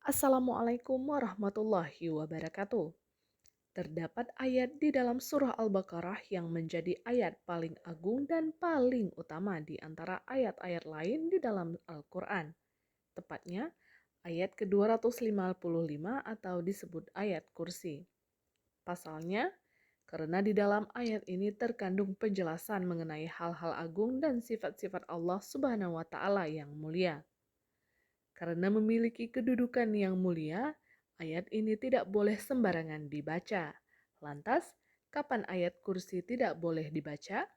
Assalamualaikum warahmatullahi wabarakatuh. Terdapat ayat di dalam surah Al-Baqarah yang menjadi ayat paling agung dan paling utama di antara ayat-ayat lain di dalam Al-Quran. Tepatnya ayat ke-255 atau disebut ayat kursi. Pasalnya, karena di dalam ayat ini terkandung penjelasan mengenai hal-hal agung dan sifat-sifat Allah Subhanahu wa Ta'ala yang mulia. Karena memiliki kedudukan yang mulia, ayat ini tidak boleh sembarangan dibaca. Lantas, kapan ayat kursi tidak boleh dibaca?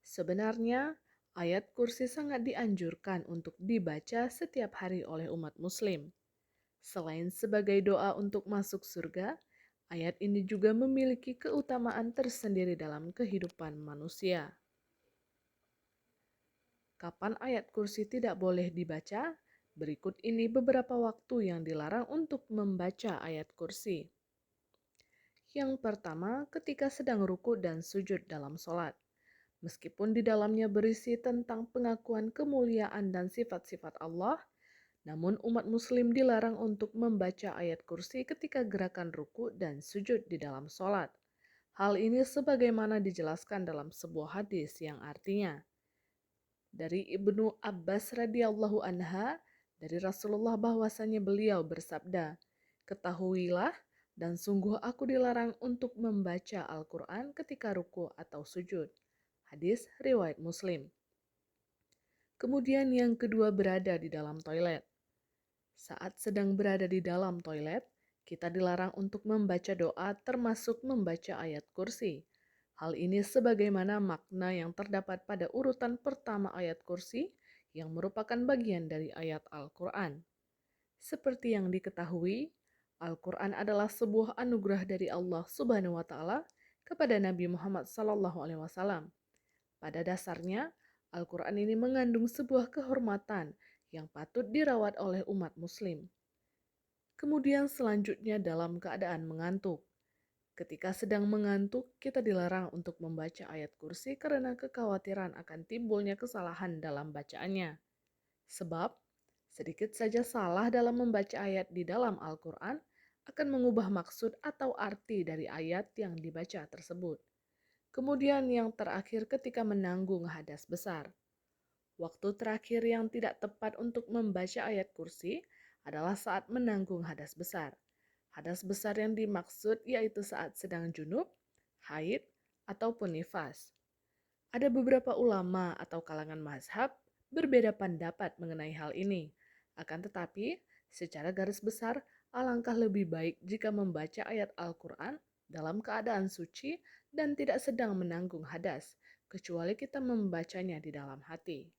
Sebenarnya, ayat kursi sangat dianjurkan untuk dibaca setiap hari oleh umat Muslim. Selain sebagai doa untuk masuk surga, ayat ini juga memiliki keutamaan tersendiri dalam kehidupan manusia. Kapan ayat kursi tidak boleh dibaca? Berikut ini beberapa waktu yang dilarang untuk membaca ayat kursi. Yang pertama, ketika sedang ruku dan sujud dalam sholat. Meskipun di dalamnya berisi tentang pengakuan kemuliaan dan sifat-sifat Allah, namun umat muslim dilarang untuk membaca ayat kursi ketika gerakan ruku dan sujud di dalam sholat. Hal ini sebagaimana dijelaskan dalam sebuah hadis yang artinya, dari Ibnu Abbas radhiyallahu anha dari Rasulullah bahwasanya beliau bersabda, "Ketahuilah dan sungguh aku dilarang untuk membaca Al-Qur'an ketika ruku atau sujud." Hadis riwayat Muslim. Kemudian yang kedua berada di dalam toilet. Saat sedang berada di dalam toilet, kita dilarang untuk membaca doa termasuk membaca ayat kursi. Hal ini sebagaimana makna yang terdapat pada urutan pertama ayat kursi yang merupakan bagian dari ayat Al-Quran. Seperti yang diketahui, Al-Quran adalah sebuah anugerah dari Allah Subhanahu wa Ta'ala kepada Nabi Muhammad SAW. Pada dasarnya, Al-Quran ini mengandung sebuah kehormatan yang patut dirawat oleh umat Muslim. Kemudian selanjutnya dalam keadaan mengantuk. Ketika sedang mengantuk, kita dilarang untuk membaca ayat kursi karena kekhawatiran akan timbulnya kesalahan dalam bacaannya. Sebab, sedikit saja salah dalam membaca ayat di dalam Al-Quran akan mengubah maksud atau arti dari ayat yang dibaca tersebut. Kemudian yang terakhir ketika menanggung hadas besar. Waktu terakhir yang tidak tepat untuk membaca ayat kursi adalah saat menanggung hadas besar. Hadas besar yang dimaksud yaitu saat sedang junub, haid, ataupun nifas. Ada beberapa ulama atau kalangan mazhab berbeda pendapat mengenai hal ini. Akan tetapi, secara garis besar, alangkah lebih baik jika membaca ayat Al-Quran dalam keadaan suci dan tidak sedang menanggung hadas, kecuali kita membacanya di dalam hati.